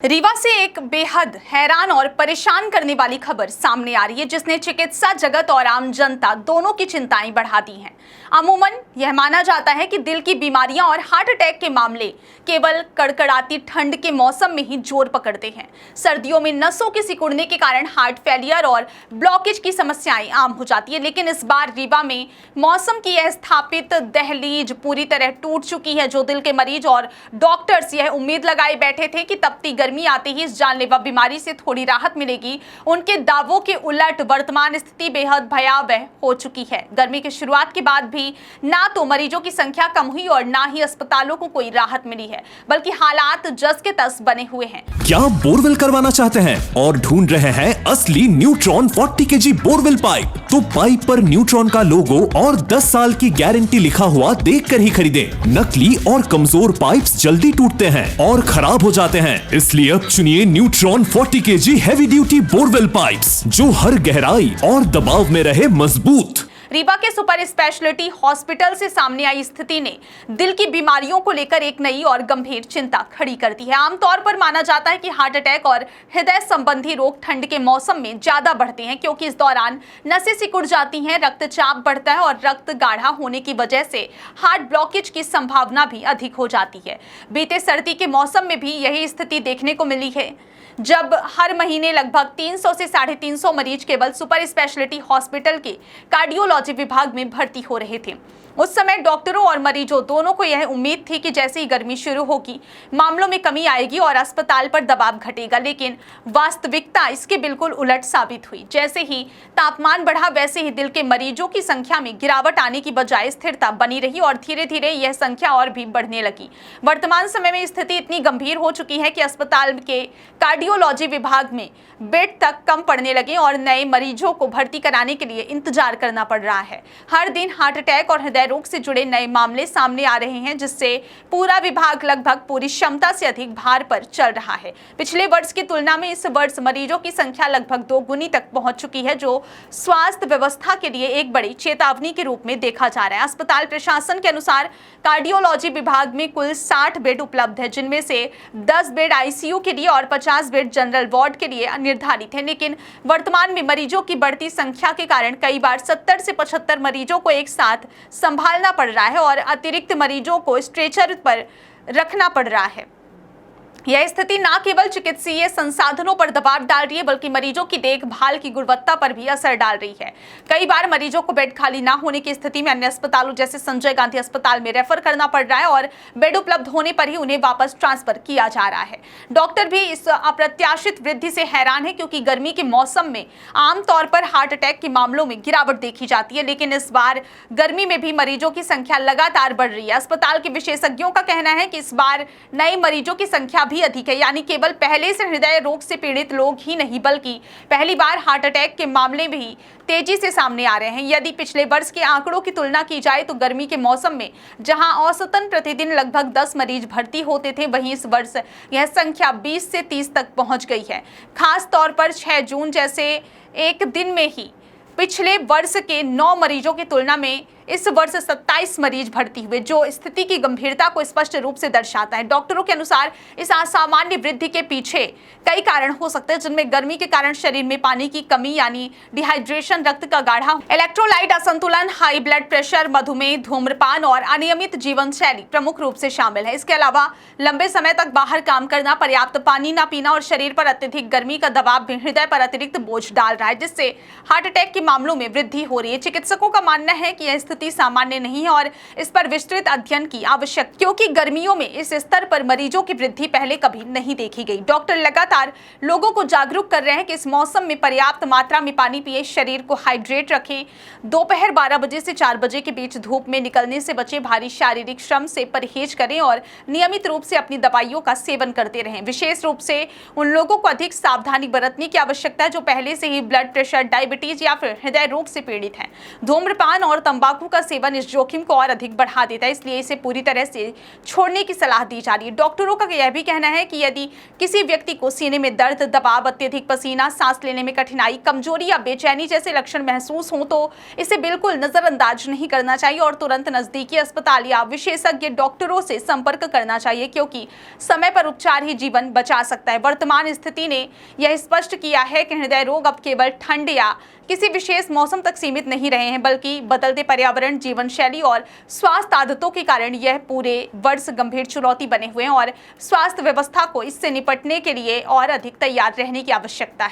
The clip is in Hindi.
रीवा से एक बेहद हैरान और परेशान करने वाली खबर सामने आ रही है, जिसने चिकित्सा जगत और आम जनता दोनों की चिंताएं बढ़ा दी हैं। अमूमन यह माना जाता है कि दिल की बीमारियां और हार्ट अटैक के मामले केवल कड़कड़ाती ठंड के मौसम में ही जोर पकड़ते हैं। सर्दियों में नसों के सिकुड़ने के कारण हार्ट फेलियर और ब्लॉकेज की समस्याएं आम हो जाती है, लेकिन इस बार रीवा में मौसम की यह स्थापित दहलीज पूरी तरह टूट चुकी है। जो दिल के मरीज और डॉक्टर्स यह उम्मीद लगाए बैठे थे कि तपती गर्मी आते ही इस जानलेवा बीमारी से थोड़ी राहत मिलेगी, उनके दावों के उलट वर्तमान स्थिति बेहद भयावह हो चुकी है। गर्मी की शुरुआत के बाद भी ना तो मरीजों की संख्या कम हुई और ना ही अस्पतालों को कोई राहत मिली है, बल्कि हालात जस के तस बने हुए हैं। क्या बोरवेल करवाना चाहते हैं और ढूंढ रहे हैं असली न्यूट्रॉन 40 kg बोरवेल पाइप? तो पाइप पर न्यूट्रॉन का लोगो और 10 साल की गारंटी लिखा हुआ देखकर ही खरीदें। नकली और कमजोर पाइप्स जल्दी टूटते हैं और खराब हो जाते हैं, इसलिए अब चुनिए neutron 40 kg heavy duty borewell pipes, जो हर गहराई और दबाव में रहे मजबूत। रीवा के सुपर स्पेशलिटी हॉस्पिटल से सामने आई स्थिति ने दिल की बीमारियों को लेकर एक नई और गंभीर चिंता खड़ी कर दी है। आमतौर पर माना जाता है कि हार्ट अटैक और हृदय संबंधी रोग ठंड के मौसम में ज्यादा बढ़ते हैं, क्योंकि इस दौरान नसें सिकुड़ जाती हैं, रक्तचाप बढ़ता है और रक्त गाढ़ा होने की वजह से हार्ट ब्लॉकेज की संभावना भी अधिक हो जाती है। बीते सर्दी के मौसम में भी यही स्थिति देखने को मिली है, जब हर महीने लगभग 300 से 350 मरीज केवल सुपर स्पेशलिटी हॉस्पिटल के कार्डियोलॉजी विभाग में भर्ती हो रहे थे। उस समय डॉक्टरों और मरीजों दोनों को यह उम्मीद थी कि जैसे ही गर्मी शुरू होगी, मामलों में कमी आएगी और अस्पताल पर दबाव घटेगा, लेकिन वास्तविकता इसके बिल्कुल उलट साबित हुई। जैसे ही तापमान बढ़ा, वैसे ही दिल के मरीजों की संख्या में गिरावट आने की बजाय स्थिरता बनी रही और धीरे धीरे यह संख्या और भी बढ़ने लगी। वर्तमान समय में स्थिति इतनी गंभीर हो चुकी है कि अस्पताल के कार्डियोलॉजी विभाग में बेड तक कम पड़ने लगे और नए मरीजों को भर्ती कराने के लिए इंतजार करना पड़ रहा है। हर दिन हार्ट अटैक और हृदय रोग से जुड़े नए मामले सामने आ रहे हैं, जिससे पूरा विभाग लगभग पूरी क्षमता से अधिक भार पर चल रहा है। पिछले वर्ष की तुलना में इस वर्ष मरीजों की संख्या लगभग 2 गुनी तक पहुंच चुकी है, जो स्वास्थ्य व्यवस्था के लिए एक बड़ी चेतावनी के रूप में देखा जा रहा है। अस्पताल प्रशासन के अनुसार कार्डियोलॉजी विभाग में कुल 60 बेड उपलब्ध है, जिनमें से 10 बेड आईसीयू के लिए और 50 बेड जनरल वार्ड के लिए निर्धारित है। लेकिन वर्तमान में मरीजों की बढ़ती संख्या के कारण कई बार 70 से 75 मरीजों को एक साथ संभालना पड़ रहा है और अतिरिक्त मरीजों को स्ट्रेचर पर रखना पड़ रहा है। यह स्थिति न केवल चिकित्सीय संसाधनों पर दबाव डाल रही है, बल्कि मरीजों की देखभाल की गुणवत्ता पर भी असर डाल रही है। कई बार मरीजों को बेड खाली न होने की स्थिति में अन्य अस्पतालों जैसे संजय गांधी अस्पताल में रेफर करना पड़ रहा है और बेड उपलब्ध होने पर ही उन्हें वापस ट्रांसफर किया जा रहा है। डॉक्टर भी इस अप्रत्याशित वृद्धि से हैरान है, क्योंकि गर्मी के मौसम में आमतौर पर हार्ट अटैक के मामलों में गिरावट देखी जाती है, लेकिन इस बार गर्मी में भी मरीजों की संख्या लगातार बढ़ रही है। अस्पताल के विशेषज्ञों का कहना है कि इस बार नए मरीजों की संख्या भी अधिक है, यानी केवल पहले से हृदय रोग से पीड़ित लोग ही नहीं, बल्कि पहली बार हार्ट अटैक के मामले भी तेजी से सामने आ रहे हैं। यदि पिछले वर्ष के आंकड़ों की तुलना की जाए तो गर्मी के मौसम में जहां औसतन प्रतिदिन लगभग 10 मरीज भर्ती होते थे, वहीं इस वर्ष यह संख्या 20 से 30 तक पहुंच गई है। खास तौर पर 6 जून जैसे एक दिन में ही पिछले वर्ष के 9 मरीजों की तुलना में इस वर्ष 27 मरीज भर्ती हुए, जो स्थिति की गंभीरता को स्पष्ट रूप से दर्शाता है। डॉक्टरों के अनुसार इस असामान्य वृद्धि के पीछे कई कारण हो सकते हैं, जिनमें गर्मी के कारण शरीर में पानी की कमी यानी डिहाइड्रेशन, रक्त का गाढ़ा, इलेक्ट्रोलाइट असंतुलन, हाई ब्लड प्रेशर, मधुमेह, धूम्रपान और अनियमित जीवन शैली प्रमुख रूप से शामिल है। इसके अलावा लंबे समय तक बाहर काम करना, पर्याप्त पानी न पीना और शरीर पर अत्यधिक गर्मी का दबाव भी हृदय पर अतिरिक्त बोझ डाल रहा है, जिससे हार्ट अटैक के मामलों में वृद्धि हो रही है। चिकित्सकों का मानना है कि यह स्थिति सामान्य नहीं है और इस पर विस्तृत अध्ययन की आवश्यकता, क्योंकि गर्मियों में इस स्तर पर मरीजों की वृद्धि पहले कभी नहीं देखी गई। डॉक्टर लगातार लोगों को जागरूक कर रहे हैं कि इस मौसम में पर्याप्त मात्रा में पानी पिए, शरीर को हाइड्रेट रखें, दोपहर 12 बजे से 4 बजे के बीच धूप में निकलने से बचें, भारी शारीरिक श्रम से परहेज करें और नियमित रूप से अपनी दवाइयों का सेवन करते रहें। विशेष रूप से उन लोगों को अधिक सावधानी बरतने की आवश्यकता है जो पहले से ही ब्लड प्रेशर, डायबिटीज या फिर हृदय रोग से पीड़ित हैं। धूम्रपान और तंबाकू दवाओं का सेवन इस जोखिम को और अधिक बढ़ा देता है, इसलिए इसे पूरी तरह से छोड़ने की सलाह दी जा रही है। डॉक्टरों का यह भी कहना है कि यदि किसी व्यक्ति को सीने में दर्द, दबाव, अत्यधिक पसीना, सांस लेने में कठिनाई, कमजोरी या बेचैनी जैसे लक्षण महसूस हो तो इसे बिल्कुल नजरअंदाज नहीं करना चाहिए और तुरंत नजदीकी अस्पताल या विशेषज्ञ डॉक्टरों से संपर्क करना चाहिए, क्योंकि समय पर उपचार ही जीवन बचा सकता है। वर्तमान स्थिति ने यह स्पष्ट किया है कि हृदय रोग अब केवल ठंड या किसी विशेष मौसम तक सीमित नहीं रहे हैं, बल्कि बदलते पर्यावरण, जीवन शैली और स्वास्थ्य आदतों के कारण यह पूरे वर्ष गंभीर चुनौती बने हुए हैं और स्वास्थ्य व्यवस्था को इससे निपटने के लिए और अधिक तैयार रहने की आवश्यकता